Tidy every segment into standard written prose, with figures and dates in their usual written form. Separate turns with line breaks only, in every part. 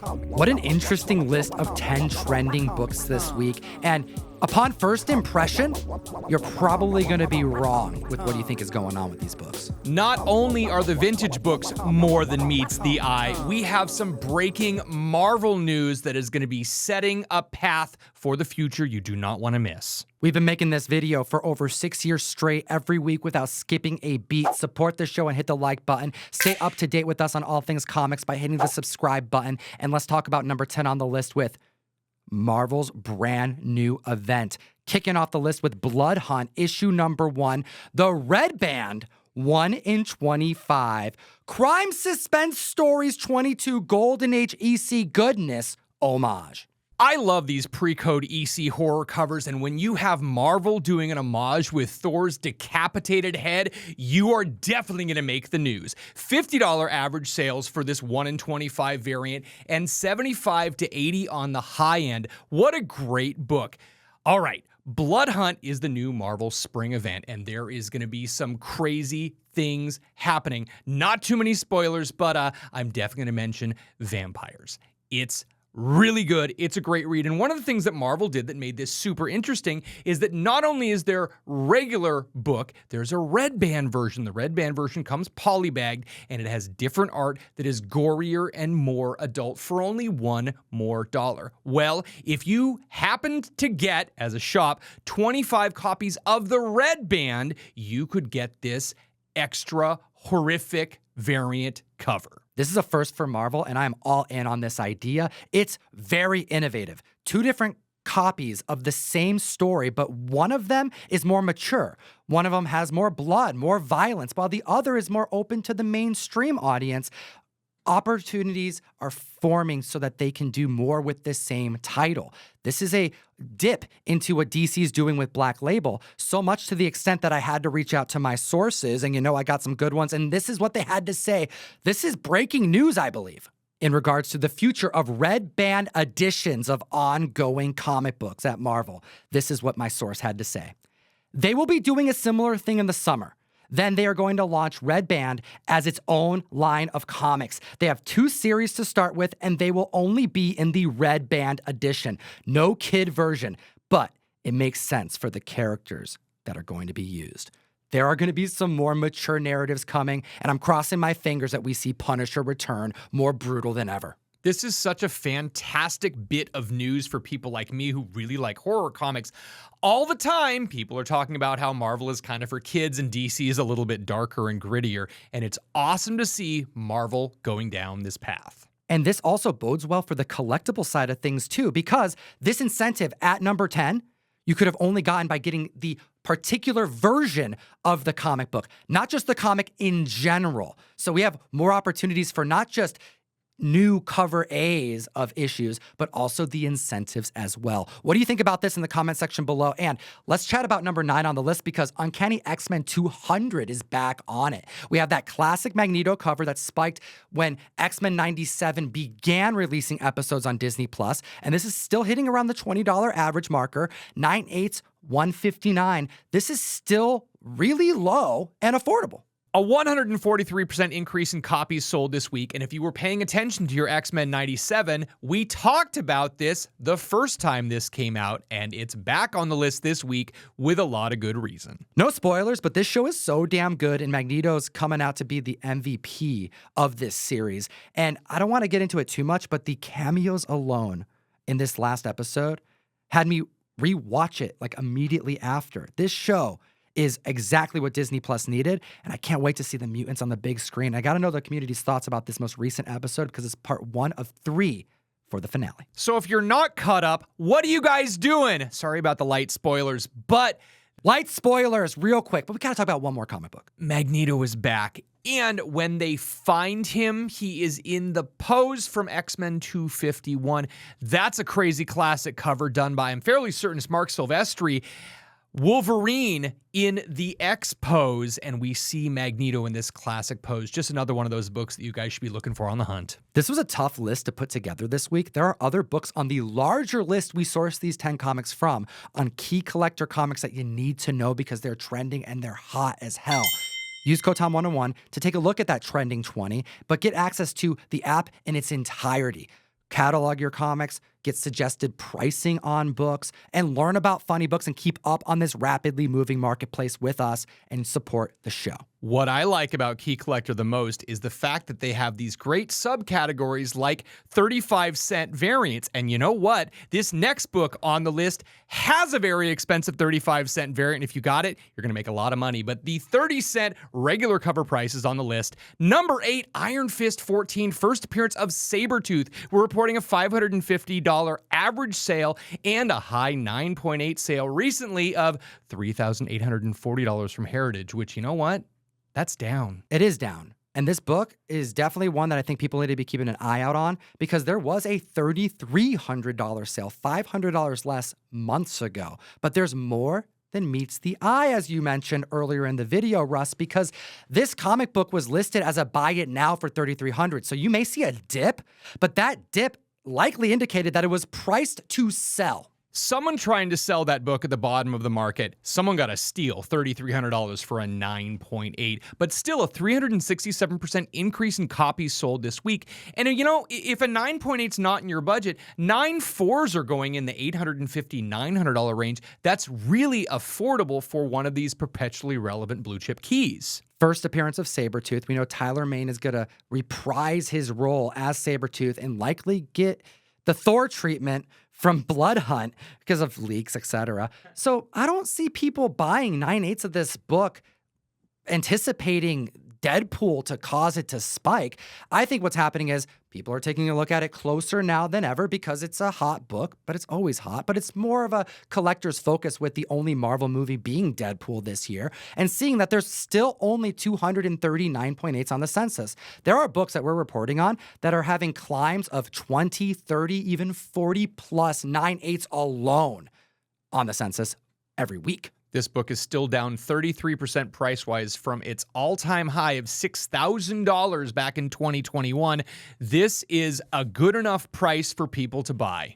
What an interesting list of 10 trending books this week. And upon first impression, you're probably going to be wrong with what you think is going on with these books.
Not only are the vintage books more than meets the eye, we have some breaking Marvel news that is going to be setting a path for the future you do not want to miss.
We've been making this video for over 6 years straight every week without skipping a beat. Support the show and hit the like button. Stay up to date with us on all things comics by hitting the subscribe button. And let's talk about number 10 on the list with Marvel's brand new event. Kicking off the list with Blood Hunt, issue number 1, The Red Band 1 in 25. Crime Suspense Stories 22 Golden Age EC Goodness homage.
I love these pre-code EC horror covers, and when you have Marvel doing an homage with Thor's decapitated head, you are definitely going to make the news. $50 average sales for this 1 in 25 variant, and $75 to $80 on the high end. What a great book. All right, Blood Hunt is the new Marvel spring event, and there is going to be some crazy things happening. Not too many spoilers, but I'm definitely going to mention vampires. It's really good. It's a great read. And one of the things that Marvel did that made this super interesting is that not only is there regular book, there's a red band version. The red band version comes polybagged, and it has different art that is gorier and more adult for only $1 more. Well, if you happened to get, as a shop, 25 copies of the red band, you could get this extra horrific variant cover.
This is a first for Marvel, and I'm all in on this idea. It's very innovative. 2 different copies of the same story, but one of them is more mature. One of them has more blood, more violence, while the other is more open to the mainstream audience. Opportunities are forming so that they can do more with the same title. This is a dip into what DC is doing with Black Label, so much to the extent that I had to reach out to my sources, and I got some good ones, and this is what they had to say. This is breaking news, I believe, in regards to the future of red band editions of ongoing comic books at Marvel. This is what my source had to say. They will be doing a similar thing in the summer. Then they are going to launch Red Band as its own line of comics. They have 2 series to start with, and they will only be in the Red Band edition. No kid version, but it makes sense for the characters that are going to be used. There are going to be some more mature narratives coming, and I'm crossing my fingers that we see Punisher return more brutal than ever.
This is such a fantastic bit of news for people like me who really like horror comics. All the time, people are talking about how Marvel is kind of for kids and DC is a little bit darker and grittier, and it's awesome to see Marvel going down this path.
And this also bodes well for the collectible side of things too, because this incentive at number 10, you could have only gotten by getting the particular version of the comic book, not just the comic in general. So we have more opportunities for not just new cover A's of issues, but also the incentives as well. What do you think about this in the comment section below? And let's chat about number 9 on the list, because Uncanny X-Men 200 is back on it. We have that classic Magneto cover that spiked when X-Men 97 began releasing episodes on Disney+, and this is still hitting around the $20 average marker, 9/8, $159. This is still really low and affordable.
A 143% increase in copies sold this week, and if you were paying attention to your X-Men 97, we talked about this the first time this came out, and it's back on the list this week with a lot of good reason.
No spoilers, but this show is so damn good, and Magneto's coming out to be the MVP of this series. And I don't want to get into it too much, but the cameos alone in this last episode had me rewatch it like immediately after. This show is exactly what Disney Plus needed, and I can't wait to see the mutants on the big screen. I got to know the community's thoughts about this most recent episode, because it's part 1 of 3 for the finale.
So if you're not caught up, what are you guys doing? Sorry about the light spoilers, but
light spoilers real quick, but we got to talk about one more comic book.
Magneto is back, and when they find him, he is in the pose from X-Men 251. That's a crazy classic cover done by, I'm fairly certain it's Mark Silvestri. Wolverine in the X pose, and we see Magneto in this classic pose. Just another one of those books that you guys should be looking for on the hunt.
This was a tough list to put together this week. There are other books on the larger list we sourced these 10 comics from, on key collector comics that you need to know because they're trending and they're hot as hell. Use code Tom101 to take a look at that trending 20, but get access to the app in its entirety. catalog your comics, get suggested pricing on books, and learn about funny books and keep up on this rapidly moving marketplace with us and support the show.
What I like about Key Collector the most is the fact that they have these great subcategories like 35-cent variants. And you know what? This next book on the list has a very expensive 35-cent variant. If you got it, you're going to make a lot of money. But the 30-cent regular cover price is on the list. Number 8, Iron Fist 14, first appearance of Sabertooth. We're reporting a $550 average sale and a high 9.8 sale recently of $3,840 from Heritage, which, you know what? That's down.
It is down. And this book is definitely one that I think people need to be keeping an eye out on because there was a $3,300 sale, $500 less months ago. But there's more than meets the eye, as you mentioned earlier in the video, Russ, because this comic book was listed as a buy it now for $3,300. So you may see a dip, but that dip likely indicated that it was priced to sell.
Someone trying to sell that book at the bottom of the market, someone got a steal, $3,300 for a 9.8, but still a 367% increase in copies sold this week. And you know, if a 9.8's not in your budget, 9.4s are going in the $850, $900 range. That's really affordable for one of these perpetually relevant blue chip keys.
First appearance of Sabertooth. We know Tyler Mane is going to reprise his role as Sabertooth and likely get the Thor treatment from Blood Hunt because of leaks, etc. So I don't see people buying 9/8 of this book anticipating Deadpool to cause it to spike. I think what's happening is people are taking a look at it closer now than ever because it's a hot book, but it's always hot. But it's more of a collector's focus with the only Marvel movie being Deadpool this year and seeing that there's still only 230 9.8s on the census. There are books that we're reporting on that are having climbs of 20, 30, even 40 plus 9/8s alone on the census every week.
This book is still down 33% price-wise from its all-time high of $6,000 back in 2021. This is a good enough price for people to buy.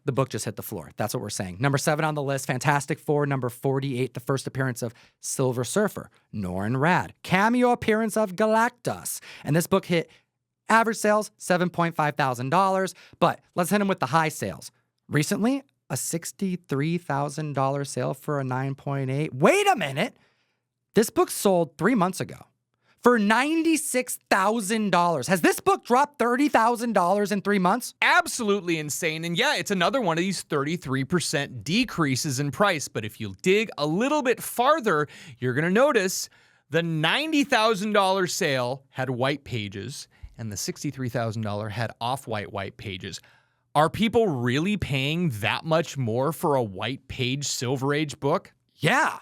The book just hit the floor. That's what we're saying. Number 7 on the list, Fantastic Four. Number 48, the first appearance of Silver Surfer. Norrin Radd. Cameo appearance of Galactus. And this book hit average sales, $7.5 thousand. But let's hit them with the high sales. Recently, a $63,000 sale for a 9.8. Wait a minute. This book sold 3 months ago for $96,000. Has this book dropped $30,000 in 3 months?
Absolutely insane. And yeah, it's another one of these 33% decreases in price. But if you dig a little bit farther, you're going to notice the $90,000 sale had white pages and the $63,000 had off-white white pages. Are people really paying that much more for a white page Silver Age book?
Yeah.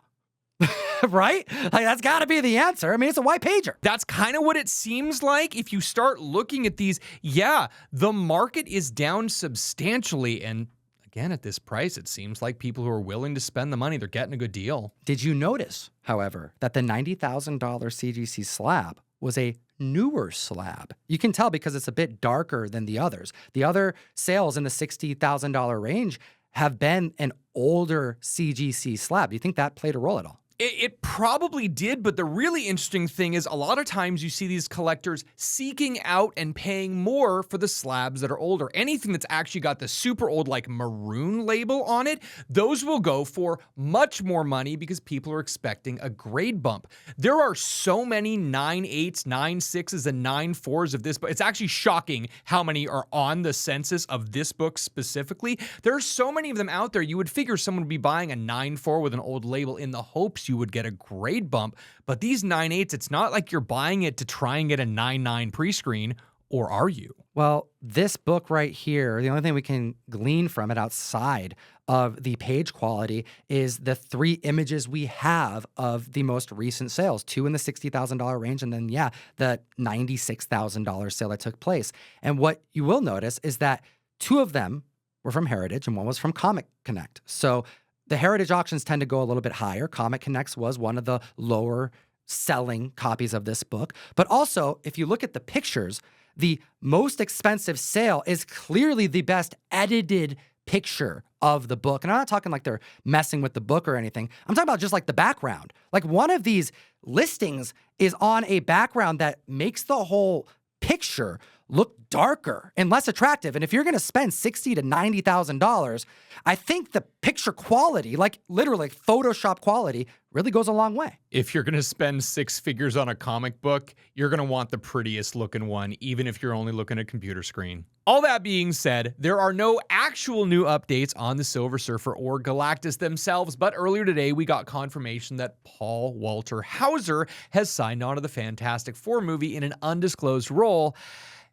Right? Like, that's got to be the answer. I mean, it's a white pager.
That's kind of what it seems like. If you start looking at these, yeah, the market is down substantially. And again, at this price, it seems like people who are willing to spend the money, they're getting a good deal.
Did you notice, however, that the $90,000 CGC slab was a newer slab? You can tell because it's a bit darker than the others. The other sales in the $60,000 range have been an older CGC slab. Do you think that played a role at all?
It probably did, but the really interesting thing is a lot of times you see these collectors seeking out and paying more for the slabs that are older. Anything that's actually got the super old, like maroon label on it, those will go for much more money because people are expecting a grade bump. There are so many 9.8s, 9.6s, and 9.4s of this book. It's actually shocking how many are on the census of this book specifically. There are so many of them out there. You would figure someone would be buying a 9.4 with an old label in the hopes you would get a grade bump, but these 9.8s, it's not like you're buying it to try and get a 9.9 pre-screen, or are you?
Well, this book right here, the only thing we can glean from it outside of the page quality is the 3 images we have of the most recent sales, 2 in the $60,000 range, and then, yeah, the $96,000 sale that took place. And what you will notice is that 2 of them were from Heritage and 1 was from Comic Connect. So the Heritage auctions tend to go a little bit higher. Comic Connect's was one of the lower selling copies of this book. But also, if you look at the pictures, the most expensive sale is clearly the best edited picture of the book. And I'm not talking like they're messing with the book or anything. I'm talking about just like the background. Like one of these listings is on a background that makes the whole picture look darker and less attractive. And if you're going to spend $60,000 to $90,000, I think the picture quality, like literally Photoshop quality, really goes a long way.
If you're going to spend six figures on a comic book, you're going to want the prettiest looking one, even if you're only looking at a computer screen. All that being said, there are no actual new updates on the Silver Surfer or Galactus themselves, but earlier today we got confirmation that Paul Walter Hauser has signed on to the Fantastic Four movie in an undisclosed role.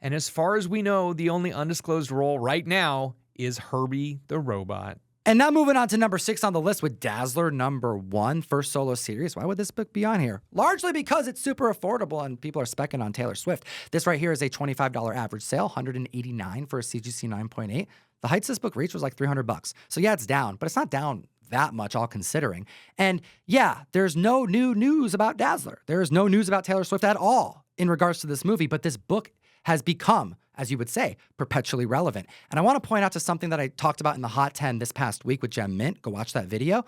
And as far as we know, the only undisclosed role right now is Herbie the Robot.
And now moving on to number 6 on the list with Dazzler #1, first solo series. Why would this book be on here? Largely because it's super affordable and people are specking on Taylor Swift. This right here is a $25 average sale, $189 for a CGC 9.8. The heights this book reached was like $300. So yeah, it's down, but it's not down that much, all considering. And yeah, there's no new news about Dazzler. There is no news about Taylor Swift at all in regards to this movie, but this book has become, as you would say, perpetually relevant. And I want to point out to something that I talked about in the Hot 10 this past week with Gem Mint. Go watch that video.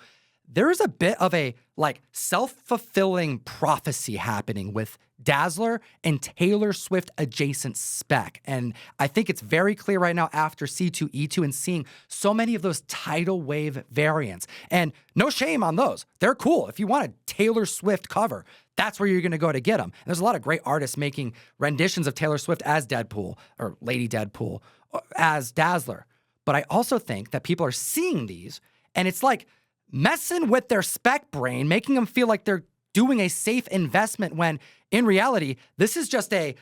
There is a bit of a self-fulfilling prophecy happening with Dazzler and Taylor Swift adjacent spec. And I think it's very clear right now after C2E2 and seeing so many of those tidal wave variants. And no shame on those. They're cool. If you want a Taylor Swift cover, that's where you're going to go to get them. And there's a lot of great artists making renditions of Taylor Swift as Deadpool or Lady Deadpool as Dazzler. But I also think that people are seeing these and it's like messing with their spec brain, making them feel like they're doing a safe investment when in reality, this is just a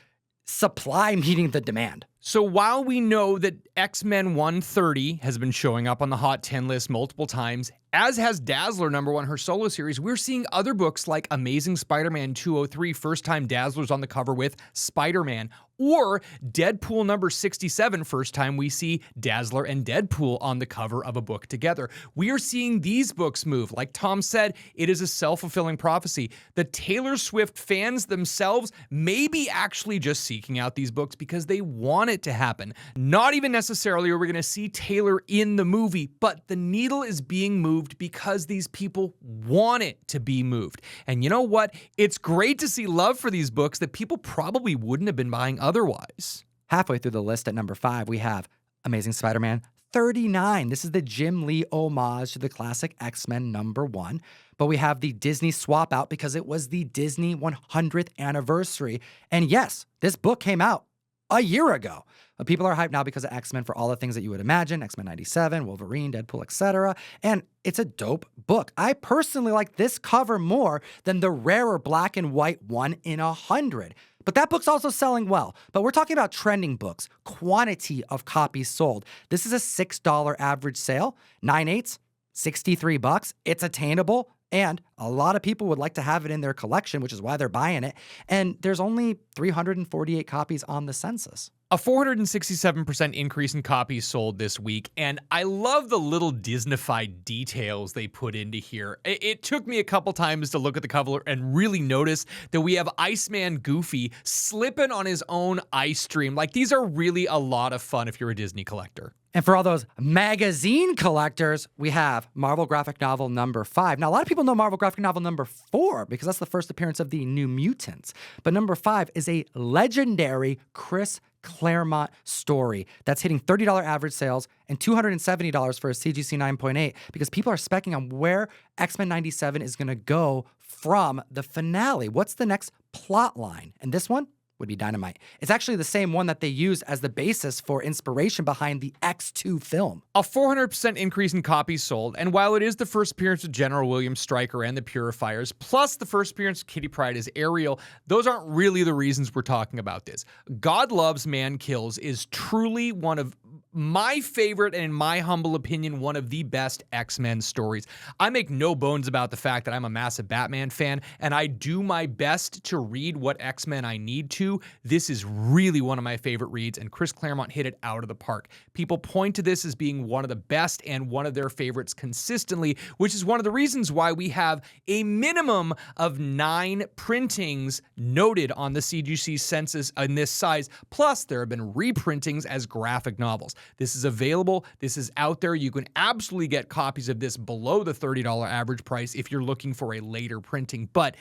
supply meeting the demand.
So while we know that X-Men 130 has been showing up on the Hot 10 list multiple times, as has Dazzler #1, her solo series, we're seeing other books like Amazing Spider-Man 203, first time Dazzler's on the cover with Spider-Man, or Deadpool #67, first time we see Dazzler and Deadpool on the cover of a book together. We are seeing these books move. Like Tom said, it is a self-fulfilling prophecy. The Taylor Swift fans themselves may be actually just seeking out these books because they want it to happen. Not even necessarily are we going to see Taylor in the movie, but the needle is being moved because these people want it to be moved. And you know what? It's great to see love for these books that people probably wouldn't have been buying otherwise.
Halfway through the list at number 5, we have Amazing Spider-Man 39. This is the Jim Lee homage to the classic X-Men #1. But we have the Disney swap out because it was the Disney 100th anniversary. And yes, this book came out a year ago. But people are hyped now because of X-Men for all the things that you would imagine, X-Men 97, Wolverine, Deadpool, etc. And it's a dope book. I personally like this cover more than the rarer black and white 1 in 100. But that book's also selling well. But we're talking about trending books, quantity of copies sold. This is a $6 average sale, 9/8, $63. It's attainable. And a lot of people would like to have it in their collection, which is why they're buying it. And there's only 348 copies on the census.
A 467% increase in copies sold this week, and I love the little Disney-fied details they put into here. It took me a couple times to look at the cover and really notice that we have Iceman Goofy slipping on his own ice stream. Like, these are really a lot of fun if you're a Disney collector.
And for all those magazine collectors, we have Marvel Graphic Novel #5. Now, a lot of people know Marvel Graphic Novel #4 because that's the first appearance of the New Mutants. But #5 is a legendary Chris Claremont story that's hitting $30 average sales and $270 for a CGC 9.8 because people are specking on where X-Men 97 is going to go from the finale. What's the next plot line? And this one would be Dynamite. It's actually the same one that they used as the basis for inspiration behind the X2 film.
A 400% increase in copies sold, and while it is the first appearance of General William Stryker and the Purifiers, plus the first appearance of Kitty Pryde as Ariel, those aren't really the reasons we're talking about this. God Loves, Man Kills is truly one of my favorite, and in my humble opinion, one of the best X-Men stories. I make no bones about the fact that I'm a massive Batman fan, and I do my best to read what X-Men I need to. This is really one of my favorite reads, and Chris Claremont hit it out of the park. People point to this as being one of the best and one of their favorites consistently, which is one of the reasons why we have a minimum of 9 printings noted on the CGC census in this size, plus there have been reprintings as graphic novels. This is available. This is out there. You can absolutely get copies of this below the $30 average price if you're looking for a later printing. But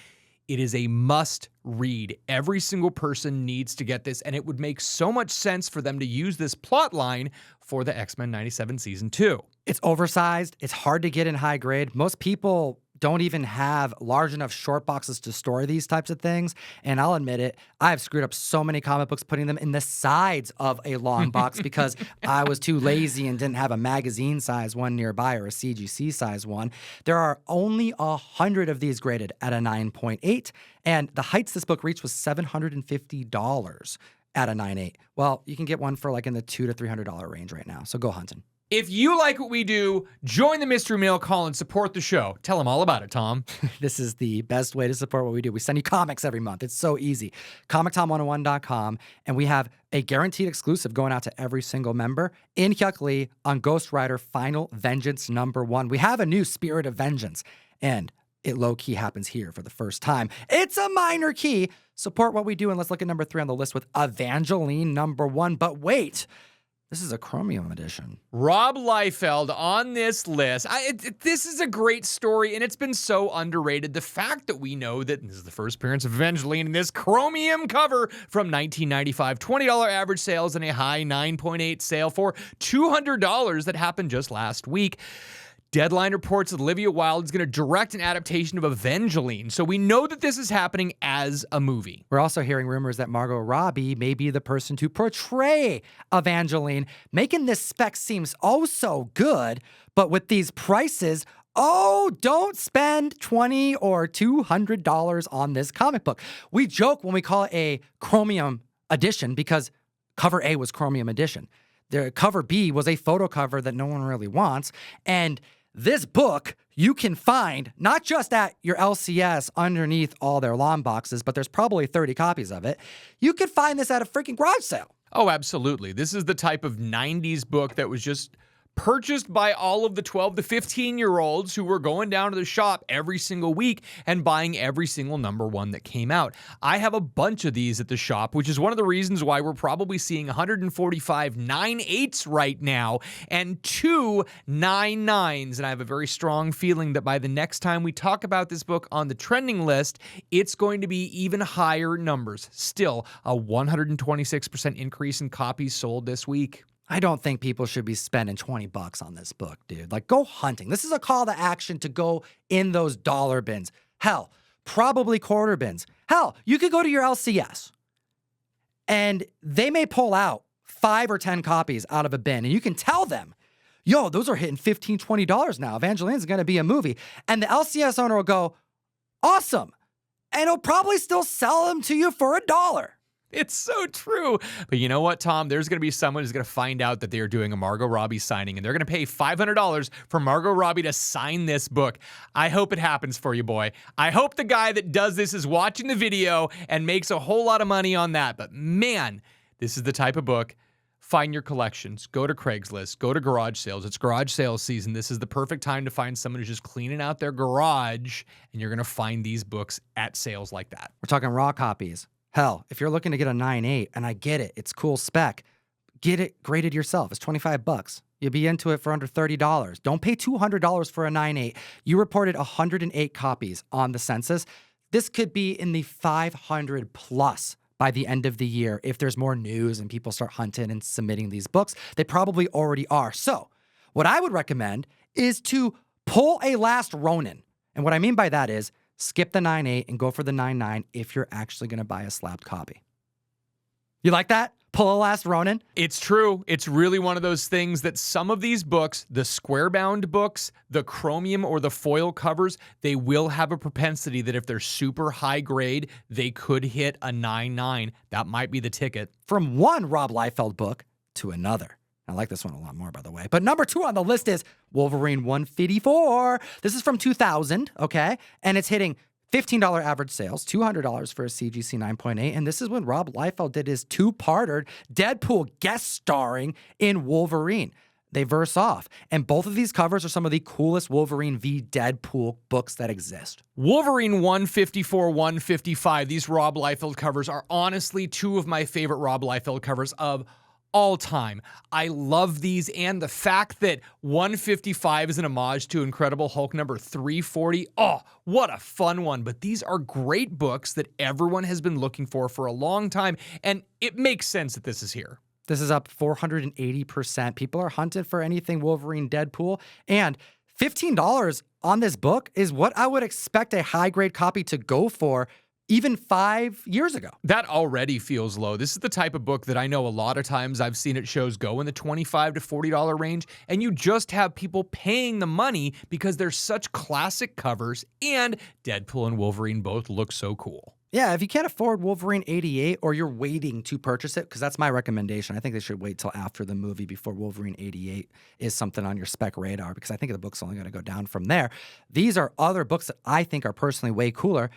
It is a must read. Every single person needs to get this, and it would make so much sense for them to use this plot line for the X-Men 97 Season 2.
It's oversized. It's hard to get in high grade. Most people don't even have large enough short boxes to store these types of things. And I'll admit it, I've screwed up so many comic books putting them in the sides of a long box because I was too lazy and didn't have a magazine size one nearby or a CGC size one. There are only 100 of these graded at a 9.8. And the heights this book reached was $750 at a 9.8. Well, you can get one for like in the $200 to $300 range right now. So go hunting.
If you like what we do, join the Mystery Mail Call and support the show. Tell them all about it, Tom.
This is the best way to support what we do. We send you comics every month. It's so easy. Comictom101.com, and we have a guaranteed exclusive going out to every single member in Hyuk Lee on Ghost Rider Final Vengeance #1. We have a new Spirit of Vengeance, and it low-key happens here for the first time. It's a minor key. Support what we do, and let's look at number 3 on the list with Avengelyne #1. But wait, this is a chromium edition.
Rob Liefeld on this list. This is a great story, and it's been so underrated. The fact that we know that this is the first appearance of Avengelyne in this chromium cover from 1995. $20 average sales and a high 9.8 sale for $200 that happened just last week. Deadline reports that Olivia Wilde is going to direct an adaptation of Avengelyne, so we know that this is happening as a movie.
We're also hearing rumors that Margot Robbie may be the person to portray Avengelyne, making this spec seems oh so good, but with these prices, don't spend $20 or $200 on this comic book. We joke when we call it a chromium edition because cover A was chromium edition. The cover B was a photo cover that no one really wants, and this book you can find not just at your LCS underneath all their long boxes, but there's probably 30 copies of it. You could find this at a freaking garage sale.
Oh, absolutely. This is the type of 90s book that was just purchased by all of the 12 to 15-year-olds who were going down to the shop every single week and buying every single #1 that came out. I have a bunch of these at the shop, which is one of the reasons why we're probably seeing 145 9/8s right now and 2 9/9s. And I have a very strong feeling that by the next time we talk about this book on the trending list, it's going to be even higher numbers. Still, a 126% increase in copies sold this week.
I don't think people should be spending $20 on this book, dude. Like, go hunting. This is a call to action to go in those dollar bins. Hell, probably quarter bins. Hell, you could go to your LCS and they may pull out 5 or 10 copies out of a bin and you can tell them, yo, those are hitting $15, $20 now. Evangelyne's going to be a movie. And the LCS owner will go, awesome. And he'll probably still sell them to you for $1.
It's so true. But you know what, Tom? There's going to be someone who's going to find out that they are doing a Margot Robbie signing, and they're going to pay $500 for Margot Robbie to sign this book. I hope it happens for you, boy. I hope the guy that does this is watching the video and makes a whole lot of money on that. But man, this is the type of book. Find your collections. Go to Craigslist. Go to garage sales. It's garage sales season. This is the perfect time to find someone who's just cleaning out their garage, and you're going to find these books at sales like that.
We're talking raw copies. Hell, if you're looking to get a 9.8, and I get it, it's cool spec, get it graded yourself. It's $25. You'll be into it for under $30. Don't pay $200 for a 9.8. You reported 108 copies on the census. This could be in the 500 plus by the end of the year if there's more news and people start hunting and submitting these books. They probably already are. So what I would recommend is to pull a Last Ronin. And what I mean by that is skip the 9.8 and go for the 9.9 if you're actually going to buy a slabbed copy. You like that? Pull a Last Ronin?
It's true. It's really one of those things that some of these books, the square-bound books, the chromium or the foil covers, they will have a propensity that if they're super high grade, they could hit a 9.9. That might be the ticket.
From one Rob Liefeld book to another. I like this one a lot more, by the way. But number 2 on the list is Wolverine 154. This is from 2000, okay? And it's hitting $15 average sales, $200 for a CGC 9.8. And this is when Rob Liefeld did his 2-parter Deadpool guest starring in Wolverine. They verse off. And both of these covers are some of the coolest Wolverine v. Deadpool books that exist.
Wolverine 154, 155, these Rob Liefeld covers are honestly 2 of my favorite Rob Liefeld covers of all time. I love these, and the fact that 155 is an homage to Incredible Hulk number 340. Oh, what a fun one. But these are great books that everyone has been looking for a long time, and it makes sense that this is here.
This is up 480%. People are hunted for anything Wolverine, Deadpool, and $15 on this book is what I would expect a high-grade copy to go for even 5 years ago.
That already feels low. This is the type of book that I know a lot of times I've seen at shows go in the $25 to $40 range, and you just have people paying the money because they're such classic covers, and Deadpool and Wolverine both look so cool.
Yeah, if you can't afford Wolverine 88 or you're waiting to purchase it, because that's my recommendation. I think they should wait till after the movie before Wolverine 88 is something on your spec radar, because I think the book's only going to go down from there. These are other books that I think are personally way cooler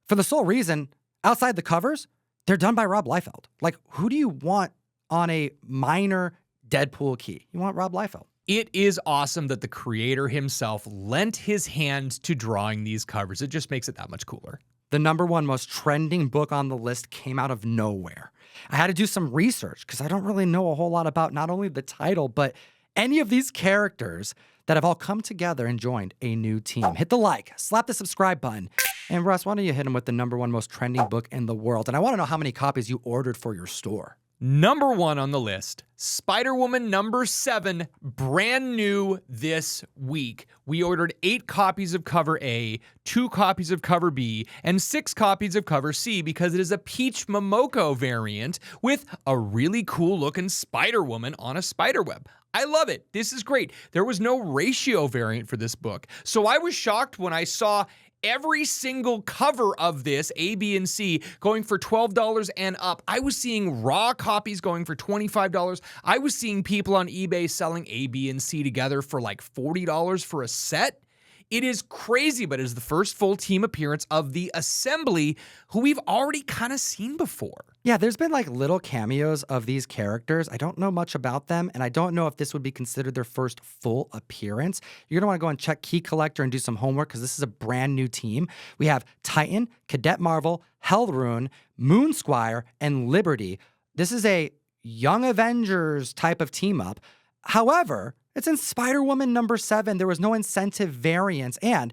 for the sole reason, outside the covers, they're done by Rob Liefeld. Like, who do you want on a minor Deadpool key? You want Rob Liefeld.
It is awesome that the creator himself lent his hand to drawing these covers. It just makes it that much cooler.
The #1 most trending book on the list came out of nowhere. I had to do some research because I don't really know a whole lot about not only the title, but any of these characters that have all come together and joined a new team. Hit the like, slap the subscribe button. And Russ, why don't you hit him with the #1 most trending book in the world? And I want to know how many copies you ordered for your store.
Number 1 on the list, Spider-Woman number 7, brand new this week. We ordered 8 copies of cover A, 2 copies of cover B, and 6 copies of cover C because it is a Peach Momoko variant with a really cool looking Spider-Woman on a spiderweb. I love it. This is great. There was no ratio variant for this book, so I was shocked when I saw every single cover of this, A, B, and C, going for $12 and up. I was seeing raw copies going for $25. I was seeing people on eBay selling A, B, and C together for like $40 for a set. It is crazy, but it is the first full team appearance of the Assembly, who we've already kind of seen before.
Yeah, there's been like little cameos of these characters. I don't know much about them, and I don't know if this would be considered their first full appearance. You're going to want to go and check Key Collector and do some homework because this is a brand new team. We have Titan, Cadet Marvel, Hellrune, Moonsquire, and Liberty. This is a Young Avengers type of team up. However, it's in Spider-Woman number 7. There was no incentive variance. And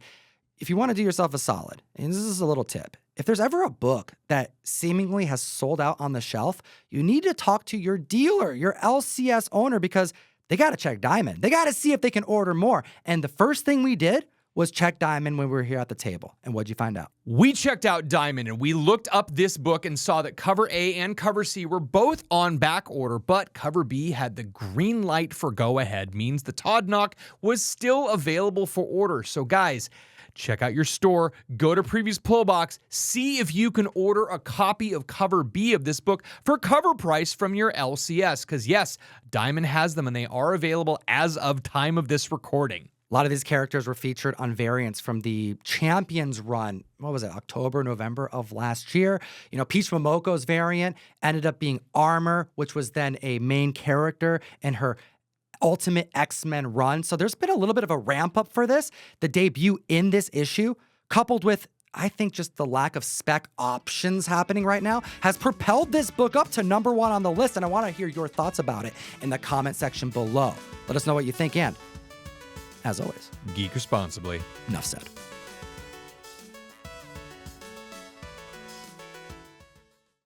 if you want to do yourself a solid, and this is a little tip, if there's ever a book that seemingly has sold out on the shelf, you need to talk to your dealer, your LCS owner, because they got to check Diamond. They got to see if they can order more. And the first thing we did was check Diamond when we were here at the table. And what'd you find out?
We checked out Diamond and we looked up this book and saw that cover A and cover C were both on back order, but cover B had the green light for go ahead, means the Todd Knock was still available for order. So guys, check out your store, go to previous pull box, see if you can order a copy of cover B of this book for cover price from your LCS. Because yes, Diamond has them and they are available as of time of this recording.
A lot of these characters were featured on variants from the Champions run. What was it? October, November of last year. You know, Peach Momoko's variant ended up being Armor, which was then a main character in her Ultimate X-Men run. So there's been a little bit of a ramp up for this. The debut in this issue, coupled with, I think, just the lack of spec options happening right now, has propelled this book up to #1 on the list. And I want to hear your thoughts about it in the comment section below. Let us know what you think, and as always,
geek responsibly.
Enough said.